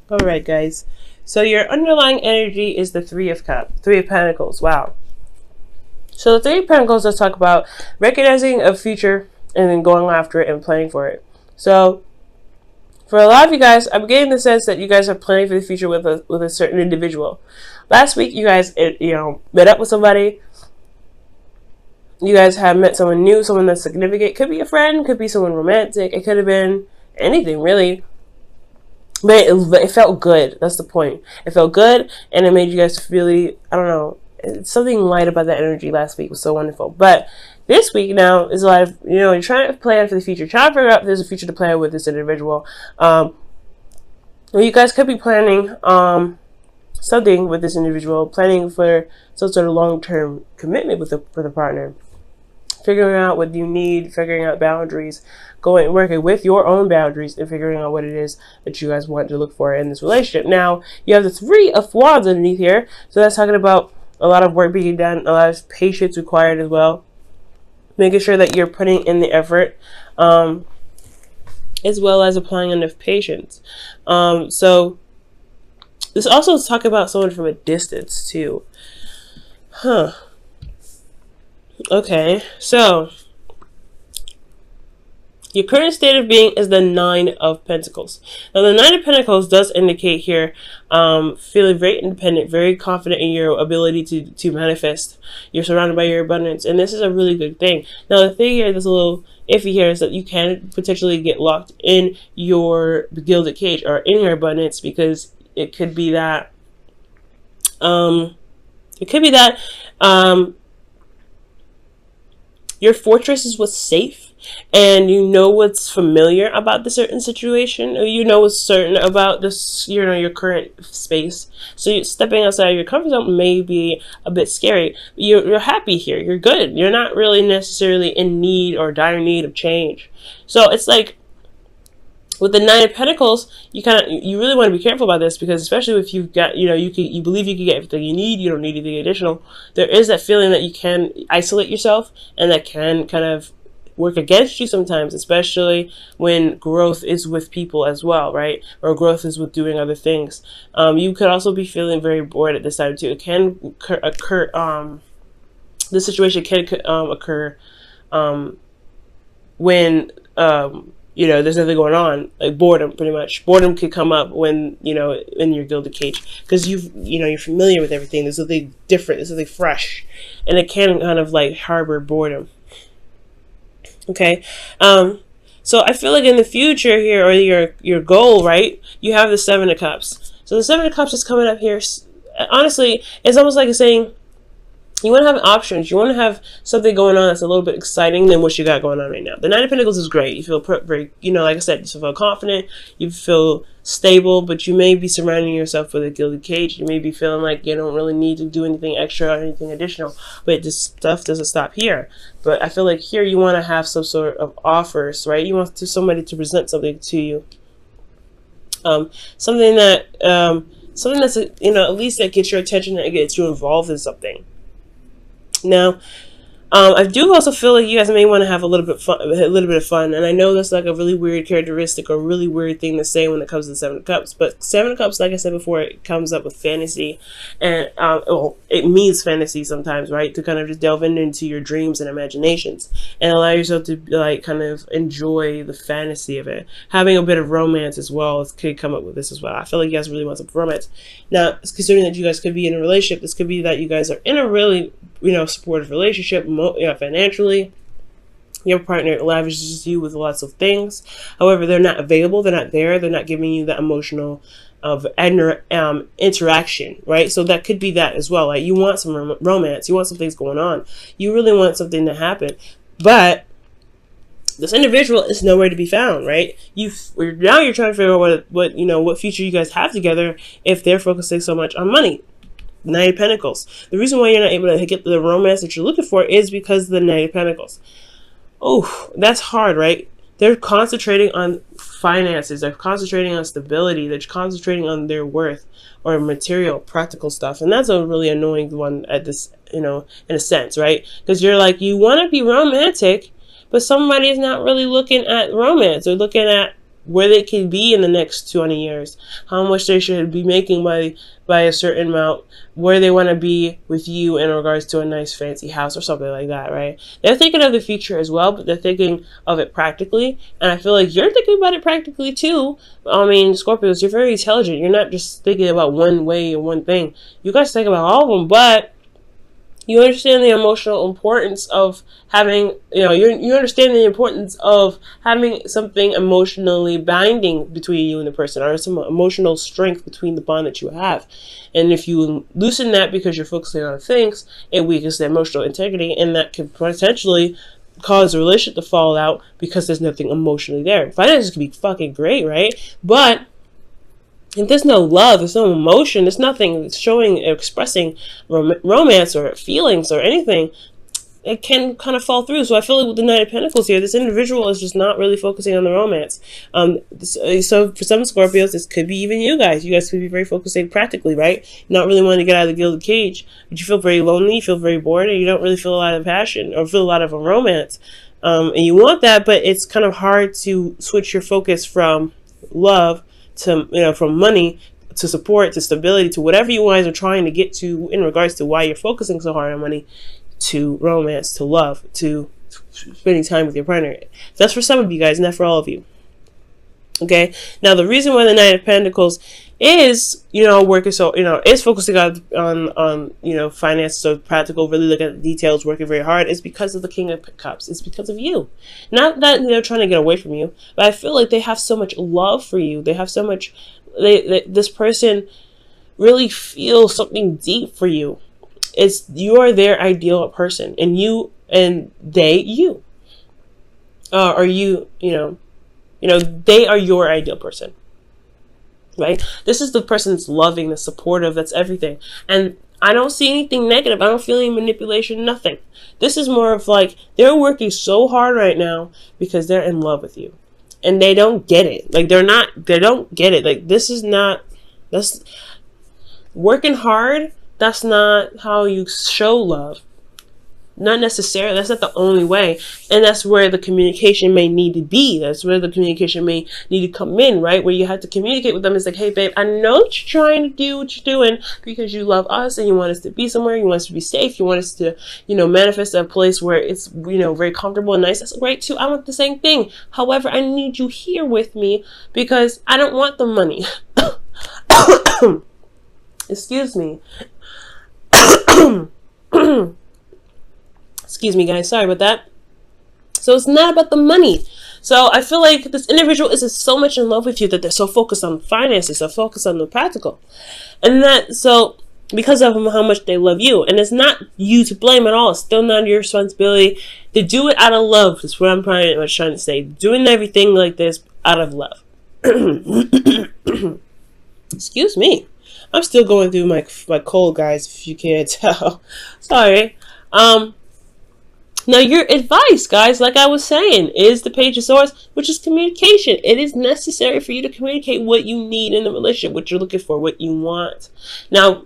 All right, guys. So your underlying energy is the Three of Pentacles. Wow. So the Three of Pentacles, let's talk about recognizing a future and then going after it and planning for it. So for a lot of you guys, I'm getting the sense that you guys are planning for the future with a certain individual. Last week, you guys met up with somebody. You guys have met someone new, someone that's significant. Could be a friend, could be someone romantic. It could have been anything really. But it felt good. That's the point. It felt good, and it made you guys really, I don't know, something light about that energy last week was so wonderful. But this week now is a lot of, you're trying to plan for the future, trying to figure out if there's a future to plan with this individual. You guys could be planning something with this individual, planning for some sort of long-term commitment with the partner. Figuring out what you need, figuring out boundaries, working with your own boundaries, and figuring out what it is that you guys want to look for in this relationship. Now, you have the Three of Wands underneath here, so that's talking about a lot of work being done, a lot of patience required as well. Making sure that you're putting in the effort, as well as applying enough patience. So this also is talking about someone from a distance too. Okay, so your current state of being is the Nine of Pentacles. Now, the Nine of Pentacles does indicate here feeling very independent, very confident in your ability to manifest. You're surrounded by your abundance, and this is a really good thing. Now, the thing here that's a little iffy here is that you can potentially get locked in your gilded cage or in your abundance, because it could be that your fortress is what's safe, and you know what's familiar about the certain situation, or you know what's certain about this, your current space. So stepping outside of your comfort zone may be a bit scary. You're happy here. You're good. You're not really necessarily in need or dire need of change. So it's like, with the Nine of Pentacles, you really want to be careful about this, because especially if you've got, you believe you can get everything you need, you don't need anything additional. There is that feeling that you can isolate yourself, and that can kind of work against you sometimes, especially when growth is with people as well, right? Or growth is with doing other things. You could also be feeling very bored at this time too. It can occur. This situation can occur when there's nothing going on, like boredom. Pretty much boredom could come up when in your gilded cage, because you're familiar with everything. There's something different, there's something fresh, and it can kind of like harbor boredom. Okay, so I feel like in the future here, or your goal, right, you have the Seven of Cups. So the Seven of Cups is coming up here. Honestly, it's almost like it's saying you want to have options. You want to have something going on that's a little bit exciting than what you got going on right now. The Nine of Pentacles is great. You feel very, like I said, you feel confident. You feel stable, but you may be surrounding yourself with a gilded cage. You may be feeling like you don't really need to do anything extra or anything additional. But this stuff doesn't stop here. But I feel like here you want to have some sort of offers, right? You want somebody to present something to you. Something that's at least that gets your attention, that gets you involved in something. Now, I do also feel like you guys may want to have a little bit of fun, and I know that's like a really weird characteristic or really weird thing to say when it comes to the Seven of Cups. But Seven of Cups, like I said before, it comes up with fantasy, and it means fantasy sometimes, right? To kind of just delve into your dreams and imaginations, and allow yourself to like kind of enjoy the fantasy of it. Having a bit of romance as well could come up with this as well. I feel like you guys really want some romance. Now, considering that you guys could be in a relationship, this could be that you guys are in a really supportive relationship, financially. Your partner lavishes you with lots of things. However, they're not available. They're not there. They're not giving you that emotional interaction, right? So that could be that as well. Like, you want some romance. You want some things going on. You really want something to happen. But this individual is nowhere to be found, right? Now you're trying to figure out what future you guys have together if they're focusing so much on money. Nine of Pentacles. The reason why you're not able to get the romance that you're looking for is because of the Nine of Pentacles. Oh, that's hard, right? They're concentrating on finances. They're concentrating on stability. They're concentrating on their worth or material, practical stuff. And that's a really annoying one at this, in a sense, right? Because you're like, you want to be romantic, but somebody is not really looking at romance. They're looking at where they can be in the next 20 years, how much they should be making by a certain amount, where they want to be with you in regards to a nice fancy house or something like that, right? They're thinking of the future as well, but they're thinking of it practically. And I feel like you're thinking about it practically too. I mean, Scorpios, you're very intelligent. You're not just thinking about one way or one thing. You guys think about all of them, but you understand the emotional importance of having, you understand the importance of having something emotionally binding between you and the person, or some emotional strength between the bond that you have. And if you loosen that because you're focusing on things, it weakens the emotional integrity, and that could potentially cause a relationship to fall out because there's nothing emotionally there. Finances can be fucking great, right? But if there's no love, there's no emotion, there's nothing showing, expressing romance or feelings or anything, it can kind of fall through. So I feel like with the Knight of Pentacles here, this individual is just not really focusing on the romance. So for some Scorpios, this could be even you guys. You guys could be very focusing practically, right? Not really wanting to get out of the gilded cage, but you feel very lonely, you feel very bored, and you don't really feel a lot of passion or feel a lot of a romance. And you want that, but it's kind of hard to switch your focus from love to, from money to support to stability to whatever you guys are trying to get to in regards to why you're focusing so hard on money, to romance, to love, to spending time with your partner. That's for some of you guys, not for all of you. Okay, now the reason why the Knight of Pentacles is, working so, is focusing on finance, so practical, really looking at the details, working very hard, is because of the King of Cups. It's because of you. Not that they're trying to get away from you, but I feel like they have so much love for you. They have so much, this person really feels something deep for you. You are their ideal person, and you, and they, you. They are your ideal person, right? This is the person that's loving, that's supportive, that's everything. And I don't see anything negative. I don't feel any manipulation, nothing. This is more of like, they're working so hard right now because they're in love with you. And they don't get it. Like, they don't get it. Like, that's working hard. That's not how you show love. Not necessarily. That's not the only way. And that's where the communication may need to be. That's where the communication may need to come in, right? Where you have to communicate with them. It's like, hey, babe, I know that you're trying to do what you're doing because you love us and you want us to be somewhere. You want us to be safe. You want us to, manifest a place where it's, very comfortable and nice. That's great too. I want the same thing. However, I need you here with me because I don't want the money. Excuse me. Excuse me, guys. Sorry about that. So it's not about the money. So I feel like this individual is so much in love with you that they're so focused on finances, so focused on the practical. And so because of how much they love you. And it's not you to blame at all. It's still not your responsibility to do it out of love. That's what I'm pretty much trying to say. Doing everything like this out of love. Excuse me. I'm still going through my cold, guys, if you can't tell. Sorry. Now, your advice, guys, like I was saying, is the Page of Swords, which is communication. It is necessary for you to communicate what you need in the relationship, what you're looking for, what you want. Now,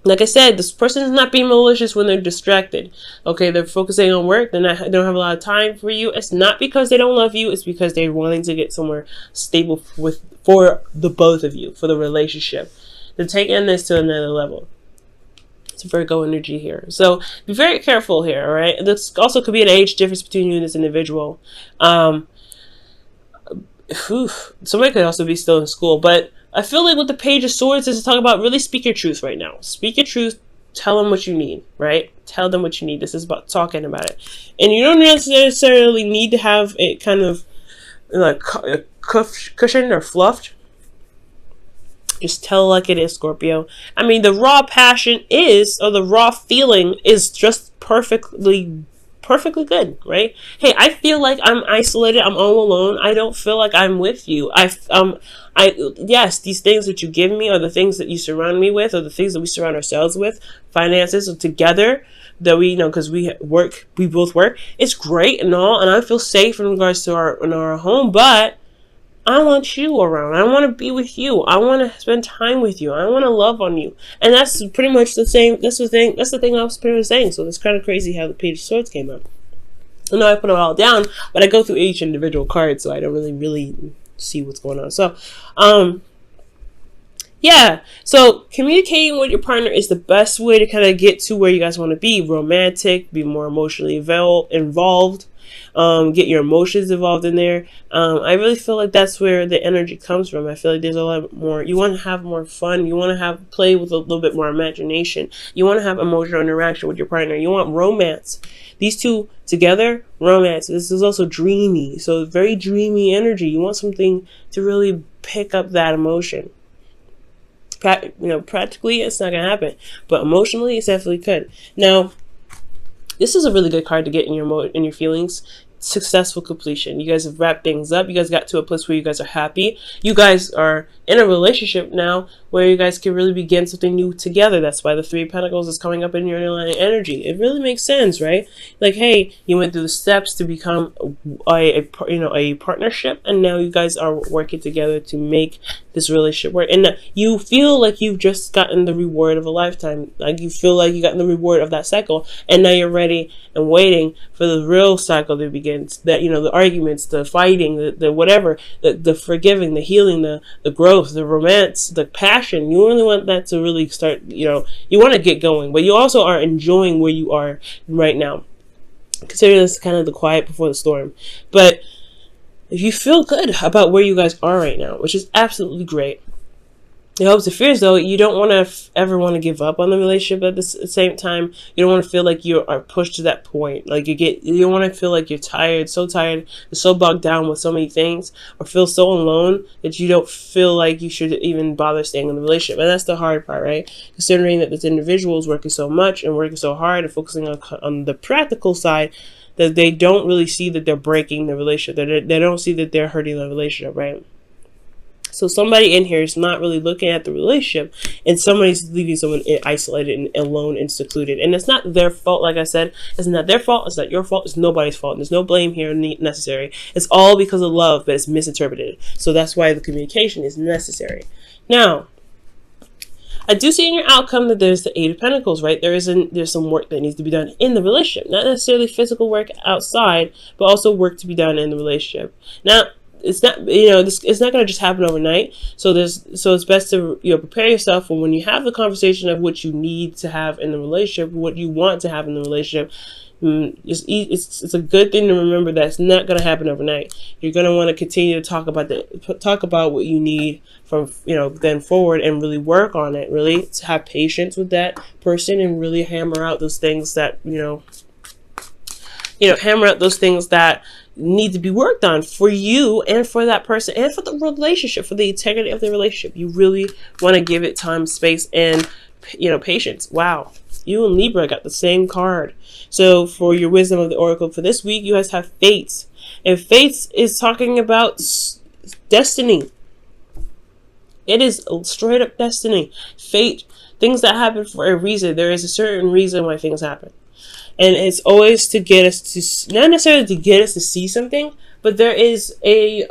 like I said, this person is not being malicious when they're distracted. Okay, they're focusing on work. They don't have a lot of time for you. It's not because they don't love you. It's because they're wanting to get somewhere stable for the both of you, for the relationship. They're taking this to another level. It's Virgo energy here. So be very careful here, all right? This also could be an age difference between you and this individual. Somebody could also be still in school, but I feel like with the Page of Swords is to talk about really speak your truth right now. Speak your truth. Tell them what you need, right? Tell them what you need. This is about talking about it. And you don't necessarily need to have it kind of like cushioned or fluffed. Just tell like it is, Scorpio. I mean, the raw passion or the raw feeling is just perfectly good, right? Hey, I feel like I'm isolated. I'm all alone. I don't feel like I'm with you. Yes, these things that you give me, or the things that you surround me with, or the things that we surround ourselves with, finances, or together, that we, because we both work. It's great and all, and I feel safe in regards to our home, but I want you around. I want to be with you. I want to spend time with you. I want to love on you. And that's pretty much the same. That's the thing I was pretty much saying. So it's kind of crazy how the Page of Swords came up. I know I put it all down, but I go through each individual card, so I don't really see what's going on. So, yeah, so communicating with your partner is the best way to kind of get to where you guys want to be. Romantic, be more emotionally involved, get your emotions involved in there. I really feel like that's where the energy comes from. I feel like there's a lot more, you want to have more fun, you want to have play with a little bit more imagination, you want to have emotional interaction with your partner, you want romance. These two together, romance. This is also dreamy, so very dreamy energy. You want something to really pick up that emotion. Practically it's not gonna happen, but emotionally it definitely could. Now, this is a really good card to get in your feelings. Successful completion. You guys have wrapped things up. You guys got to a place where you guys are happy. You guys are in a relationship now where you guys can really begin something new together. That's why the Three of Pentacles is coming up in your underlying energy. It really makes sense, right? Like, hey, you went through the steps to become a partnership, and now you guys are working together to make this relationship work. And you feel like you've just gotten the reward of a lifetime. Like, you feel like you gotten the reward of that cycle, and now you're ready and waiting for the real cycle to begin. That, the arguments, the fighting, the whatever, the forgiving, the healing, the growth, the romance, the passion. You really want that to really start, you want to get going, but you also are enjoying where you are right now. Consider this kind of the quiet before the storm. But if you feel good about where you guys are right now, which is absolutely great, the hopes and fears, though, you don't want to ever want to give up on the relationship. At the same time, you don't want to feel like you are pushed to that point. Like, you don't want to feel like you're tired, so bogged down with so many things, or feel so alone that you don't feel like you should even bother staying in the relationship. And that's the hard part, right? Considering that this individual is working so much and working so hard and focusing on the practical side, that they don't really see that they're breaking the relationship. They don't see that they're hurting the relationship, right? So somebody in here is not really looking at the relationship, and somebody's leaving someone isolated and alone and secluded. And it's not their fault. Like I said, it's not their fault. It's not your fault. It's nobody's fault. There's no blame here necessary. It's all because of love, but it's misinterpreted. So that's why the communication is necessary. Now, I do see in your outcome that there's the Eight of Pentacles, right? There's some work that needs to be done in the relationship. Not necessarily physical work outside, but also work to be done in the relationship. Now, it's not, it's not going to just happen overnight. So it's best to, prepare yourself for when you have the conversation of what you need to have in the relationship, what you want to have in the relationship. It's a good thing to remember that it's not going to happen overnight. You're going to want to continue to talk about what you need from, then forward, and really work on it, really to have patience with that person and really hammer out those things that, hammer out those things that need to be worked on for you and for that person and for the relationship, for the integrity of the relationship. You really want to give it time, space, and patience. Wow, you and Libra got the same card. So for your wisdom of the oracle for this week, you guys have Fates, and Fates is talking about destiny. It is straight up destiny, fate, things that happen for a reason. There is a certain reason why things happen. And it's always to get us to, not necessarily to get us to see something, but there is a,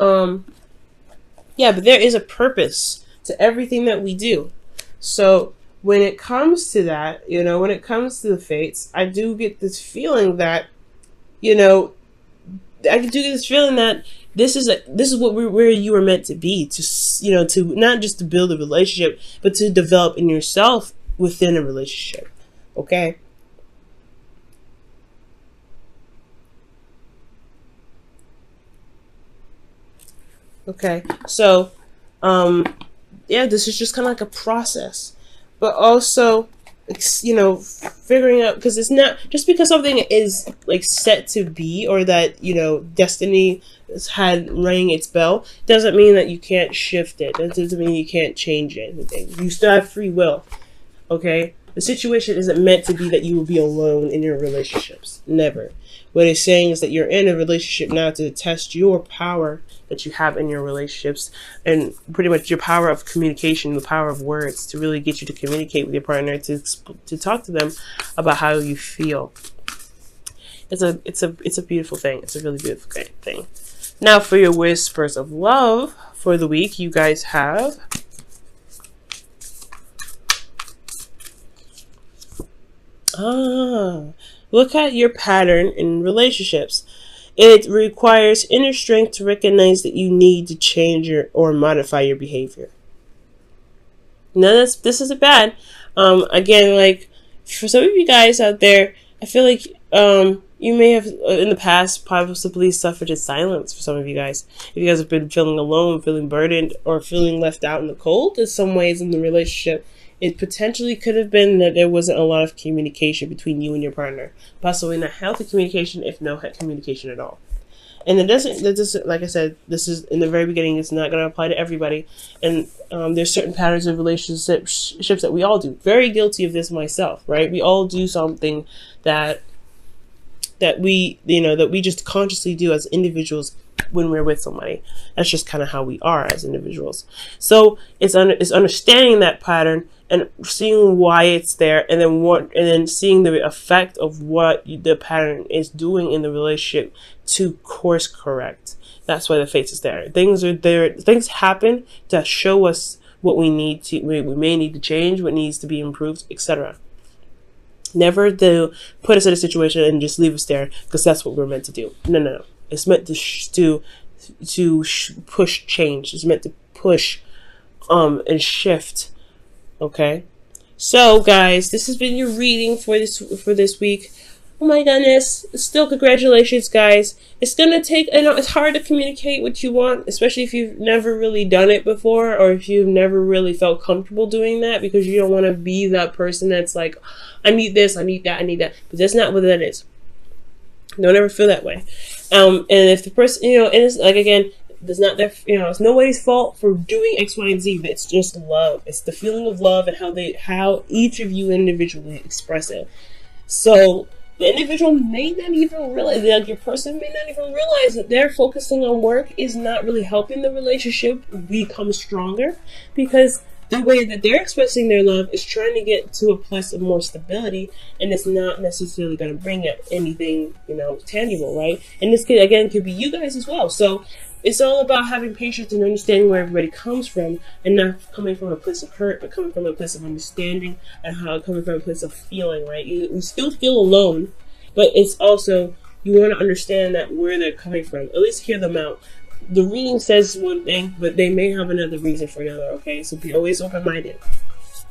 there is a purpose to everything that we do. So when it comes to that, when it comes to the fates, I do get this feeling that, this is where you were meant to be, to not just to build a relationship, but to develop in yourself within a relationship. Okay. Okay, so, this is just kind of like a process, but also, figuring out, because it's not, just because something is, like, set to be, or that, destiny has had ring its bell, doesn't mean that you can't shift it. That doesn't mean you can't change anything. You still have free will, okay? The situation isn't meant to be that you will be alone in your relationships. Never. What it's saying is that you're in a relationship now to test your power that you have in your relationships, and pretty much your power of communication, the power of words, to really get you to communicate with your partner, to talk to them about how you feel. It's a beautiful thing. It's a really beautiful thing. Now for your whispers of love for the week, you guys have look at your pattern in relationships. It requires inner strength to recognize that you need to change or modify your behavior. Now, this isn't bad. Again, like, for some of you guys out there, I feel like you may have in the past possibly suffered in silence. For some of you guys, if you guys have been feeling alone, feeling burdened, or feeling left out in the cold in some ways in the relationship, it potentially could have been that there wasn't a lot of communication between you and your partner. Possibly not healthy communication, if no communication at all. And that doesn't, like I said, this is in the very beginning, it's not going to apply to everybody. And there's certain patterns of relationships that we all do. Very guilty of this myself, right? We all do something that we just consciously do as individuals when we're with somebody. That's just kind of how we are as individuals. So it's understanding that pattern and seeing why it's there, and then seeing the effect of what the pattern is doing in the relationship to course correct. That's why the fates is there. Things are there. Things happen to show us what we may need to change, what needs to be improved, etc. Never to put us in a situation and just leave us there because that's what we're meant to do. No. It's meant to push change. It's meant to push and shift. Okay, so guys, this has been your reading for this week. Oh my goodness! Still, congratulations, guys. It's gonna take. I know it's hard to communicate what you want, especially if you've never really done it before, or if you've never really felt comfortable doing that, because you don't want to be that person that's like, I need this, I need that, I need that. But that's not what that is. Don't ever feel that way. And if the person, and it's like, again, it's not their, it's nobody's fault for doing X, Y, and Z. But it's just love. It's the feeling of love and how each of you individually express it. So the individual may not even realize, like your person may not even realize that they're focusing on work is not really helping the relationship become stronger, because the way that they're expressing their love is trying to get to a place of more stability, and it's not necessarily going to bring up anything, tangible, right? And this could be you guys as well. So it's all about having patience and understanding where everybody comes from, and not coming from a place of hurt, but coming from a place of understanding, and coming from a place of feeling, right? You still feel alone, but it's also, you want to understand that where they're coming from, at least hear them out. The reading says one thing, but they may have another reason for another, okay? So be always open-minded.